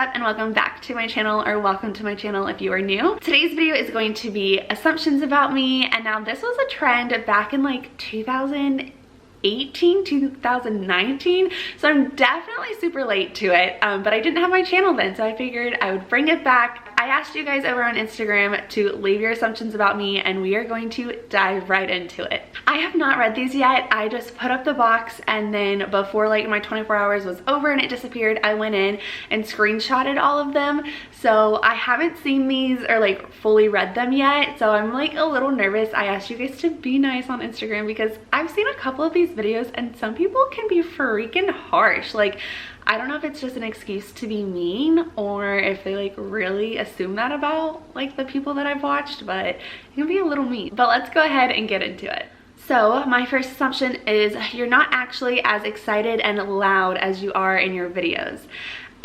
up and welcome back to my channel, or welcome to my channel if you are new. Today's video is going to be assumptions about me, and now this was a trend back in like 2018, 2019, so I'm definitely super late to it, but I didn't have my channel then, so I figured I would bring it back. I asked you guys over on Instagram to leave your assumptions about me, and we are going to dive right into it. I have not read these yet. I just put up the box, and then before like my 24 hours was over and it disappeared, I went in and screenshotted all of them. So I haven't seen these or like fully read them yet, so I'm like a little nervous. I asked you guys to be nice on Instagram because I've seen a couple of these videos and some people can be freaking harsh. Like, I don't know if it's just an excuse to be mean or if they like really assume that about like the people that I've watched, but it can be a little mean. But let's go ahead and get into it. So my first assumption is you're not actually as excited and loud as you are in your videos.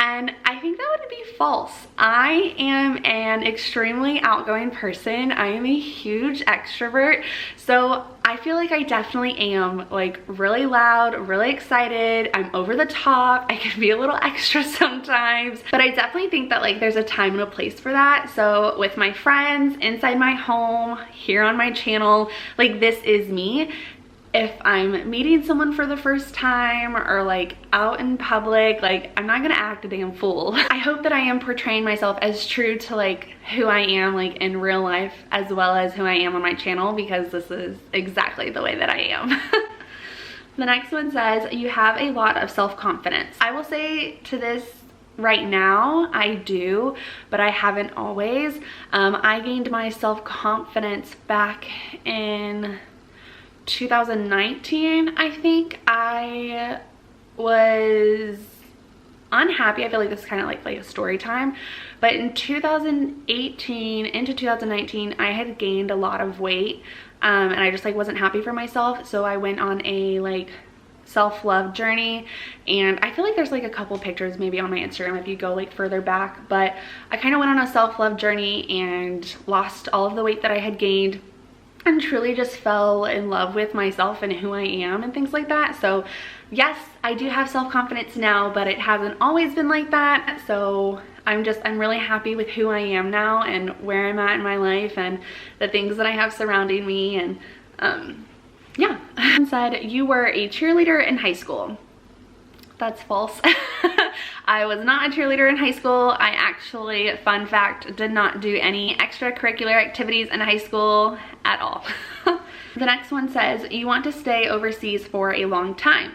And I think that would be false. I am an extremely outgoing person. I am a huge extrovert. So I feel like I definitely am like really loud, really excited. I'm over the top. I can be a little extra sometimes, but I definitely think that like there's a time and a place for that. So with my friends, inside my home, here on my channel, like this is me. If I'm meeting someone for the first time or like out in public, like I'm not gonna act a damn fool. I hope that I am portraying myself as true to like who I am like in real life as well as who I am on my channel, because this is exactly the way that I am. The next one says you have a lot of self-confidence. I will say to this right now, I do, but I haven't always. I gained my self-confidence back in 2019, I think. I was unhappy. I feel like this is kind of like a story time, but in 2018 into 2019 I had gained a lot of weight, and I just like wasn't happy for myself, so I went on a like self-love journey, and I feel like there's like a couple pictures maybe on my Instagram if you go like further back, but I kind of went on a self-love journey and lost all of the weight that I had gained and truly just fell in love with myself and who I am and things like that. So yes, I do have self-confidence now, but it hasn't always been like that. So I'm really happy with who I am now and where I'm at in my life and the things that I have surrounding me. And yeah. Said you were a cheerleader in high school. That's false. I was not a cheerleader in high school. I actually, fun fact, did not do any extracurricular activities in high school at all. The next one says you want to stay overseas for a long time.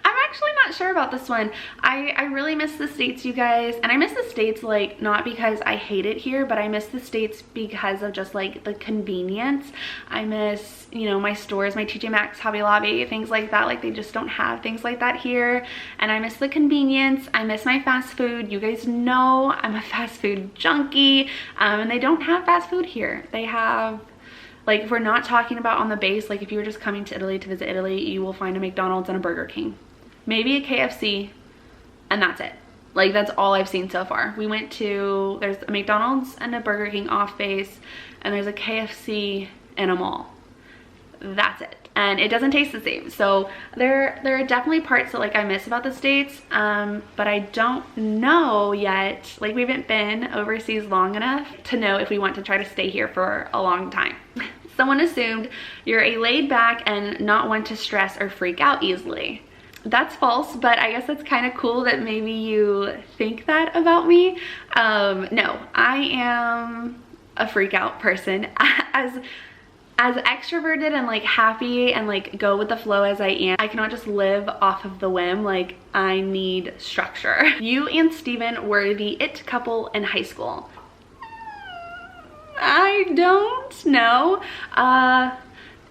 I'm actually not sure about this one. I really miss the States, you guys, and I miss the States like not because I hate it here, but I miss the States because of just like the convenience. I miss, you know, my stores, my TJ Maxx, Hobby Lobby, things like that. Like they just don't have things like that here, and I miss the convenience. I miss my fast food. You guys know I'm a fast food junkie, and they don't have fast food here. They have, like, if we're not talking about on the base, like if you were just coming to Italy to visit Italy, you will find a McDonald's and a Burger King. Maybe a KFC, and that's it. Like that's all I've seen so far. We went to, there's a McDonald's and a Burger King off base, and there's a KFC in a mall. That's it. And it doesn't taste the same. So there are definitely parts that like I miss about the States, but I don't know yet. Like we haven't been overseas long enough to know if we want to try to stay here for a long time. Someone assumed you're a laid back and not one to stress or freak out easily. That's false, but I guess that's kind of cool that maybe you think that about me. No, I am a freak out person. As extroverted and like happy and like go with the flow as I am, I cannot just live off of the whim. Like I need structure. You and Steven were the it couple in high school. I don't know.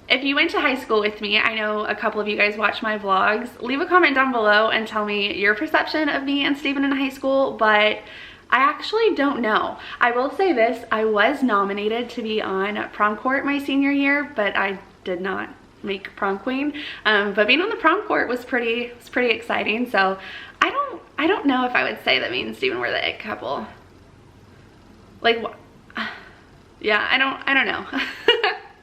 If you went to high school with me, I know a couple of you guys watch my vlogs. Leave a comment down below and tell me your perception of me and Steven in high school, but I actually don't know. I will say this, I was nominated to be on prom court my senior year, but I did not make prom queen. But being on the prom court was pretty exciting. So I don't know if I would say that me and Steven were the it couple. Like, yeah, I don't know.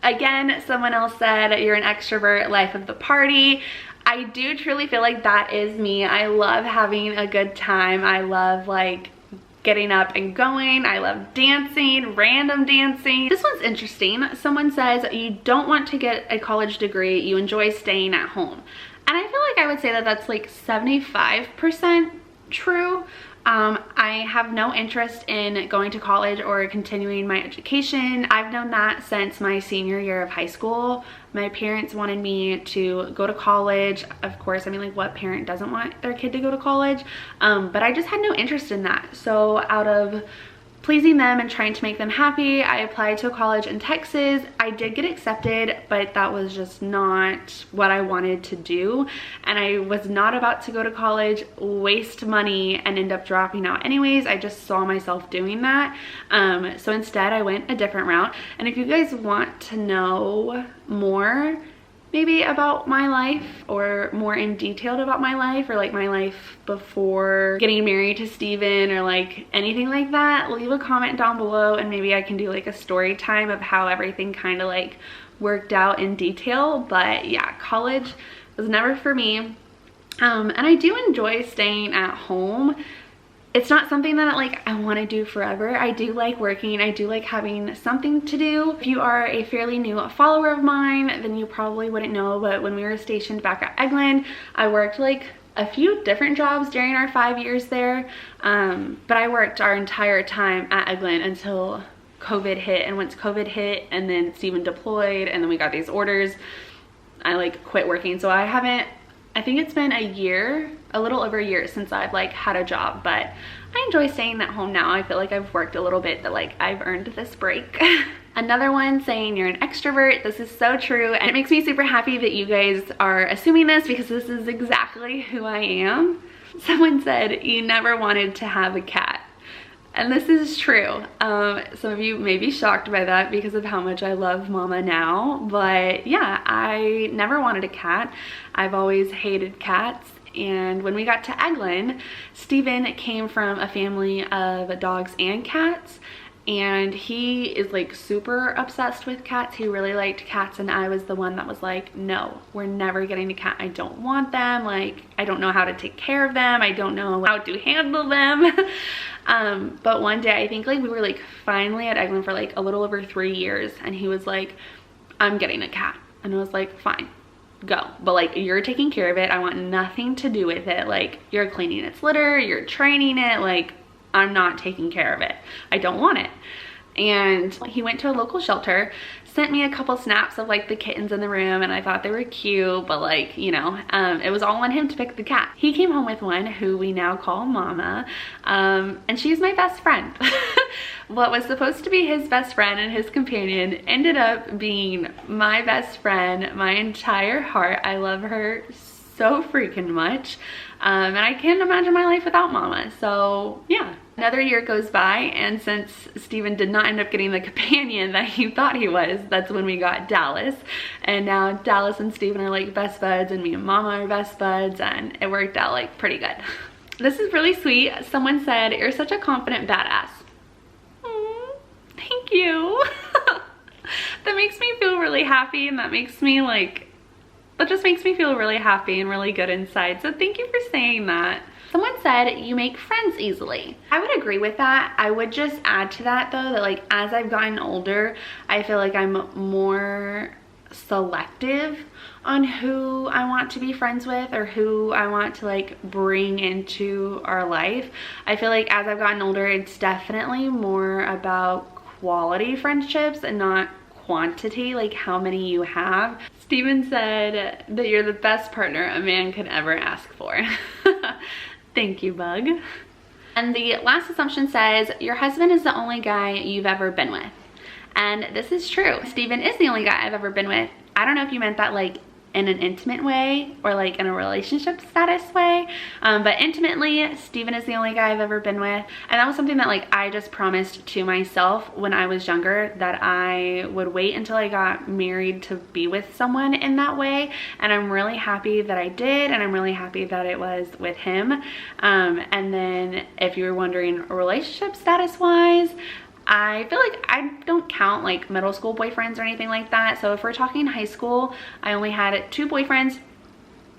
Again, someone else said you're an extrovert, life of the party. I do truly feel like that is me. I love having a good time. I love like getting up and going. I love dancing, random dancing. This one's interesting. Someone says you don't want to get a college degree, you enjoy staying at home. And I feel like I would say that that's like 75% true. I have no interest in going to college or continuing my education. I've known that since my senior year of high school. My parents wanted me to go to college. Of course, I mean, like, what parent doesn't want their kid to go to college? But I just had no interest in that. So out of pleasing them and trying to make them happy, I applied to a college in Texas. I did get accepted, but that was just not what I wanted to do. And I was not about to go to college, waste money, and end up dropping out anyways. I just saw myself doing that. So instead, I went a different route. And if you guys want to know more, maybe about my life, or more in detail about my life, or like my life before getting married to Steven, or like anything like that, leave a comment down below and maybe I can do like a story time of how everything kind of like worked out in detail. But yeah, college was never for me. And I do enjoy staying at home. It's not something that like I want to do forever. I do like working. I do like having something to do. If you are a fairly new follower of mine, then you probably wouldn't know, but when we were stationed back at Eglin, I worked like a few different jobs during our 5 years there. But I worked our entire time at Eglin until COVID hit. And once COVID hit and then Steven deployed and then we got these orders, I like quit working. So I think it's been a year, a little over a year since I've like had a job, but I enjoy staying at home now. I feel like I've worked a little bit, that like I've earned this break. Another one saying you're an extrovert. This is so true. And it makes me super happy that you guys are assuming this, because this is exactly who I am. Someone said you never wanted to have a cat. And this is true. Some of you may be shocked by that because of how much I love Mama now. But yeah, I never wanted a cat. I've always hated cats. And when we got to Eglin, Steven came from a family of dogs and cats. And he is like super obsessed with cats. He really liked cats, and I was the one that was like, no, we're never getting a cat. I don't want them. Like, I don't know how to take care of them. I don't know how to handle them. But one day, I think like we were like finally at Eglin for like a little over 3 years, and he was like, I'm getting a cat. And I was like, fine, go. But like, you're taking care of it. I want nothing to do with it. Like, you're cleaning its litter, you're training it. Like, I'm not taking care of it. I don't want it. And he went to a local shelter, sent me a couple snaps of like the kittens in the room, and I thought they were cute, but like, you know, it was all on him to pick the cat. He came home with one who we now call Mama, and she's my best friend. What was supposed to be his best friend and his companion ended up being my best friend, my entire heart. I love her so freaking much. And I can't imagine my life without Mama. So yeah, another year goes by, and since Steven did not end up getting the companion that he thought he was, that's when we got Dallas. And now Dallas and Steven are like best buds, and me and Mama are best buds, and it worked out like pretty good. This is really sweet. Someone said, you're such a confident badass. Thank you. That makes me feel really happy, and that makes me like, that just makes me feel really happy and really good inside. So thank you for saying that. Someone said you make friends easily. I would agree with that. I would just add to that though, that like as I've gotten older, I feel like I'm more selective on who I want to be friends with, or who I want to like bring into our life. I feel like as I've gotten older, it's definitely more about quality friendships and not quantity, like how many you have. Steven said that you're the best partner a man could ever ask for. Thank you, Bug. And the last assumption says your husband is the only guy you've ever been with. And this is true. Steven is the only guy I've ever been with. I don't know if you meant that like in an intimate way or like in a relationship status way, but intimately, Steven is the only guy I've ever been with. And that was something that like I just promised to myself when I was younger, that I would wait until I got married to be with someone in that way. And I'm really happy that I did, and I'm really happy that it was with him. And then if you were wondering relationship status wise, I feel like I don't count like middle school boyfriends or anything like that. So if we're talking high school, I only had 2 boyfriends.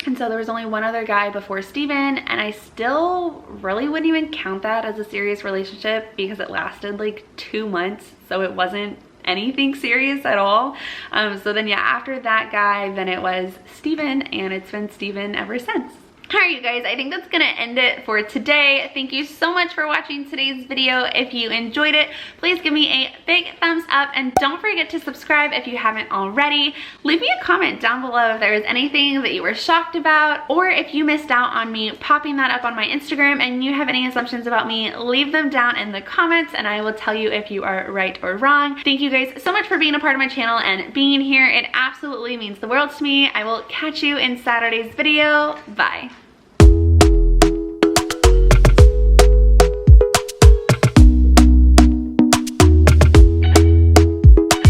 And so there was only one other guy before Steven, and I still really wouldn't even count that as a serious relationship because it lasted like 2 months, so it wasn't anything serious at all. So then yeah, after that guy, then it was Steven, and it's been Steven ever since. All right, you guys, I think that's gonna end it for today. Thank you so much for watching today's video. If you enjoyed it, please give me a big thumbs up, and don't forget to subscribe if you haven't already. Leave me a comment down below if there was anything that you were shocked about, or if you missed out on me popping that up on my Instagram and you have any assumptions about me, leave them down in the comments and I will tell you if you are right or wrong. Thank you guys so much for being a part of my channel and being here. It absolutely means the world to me. I will catch you in Saturday's video. Bye.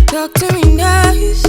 Talk to me nice.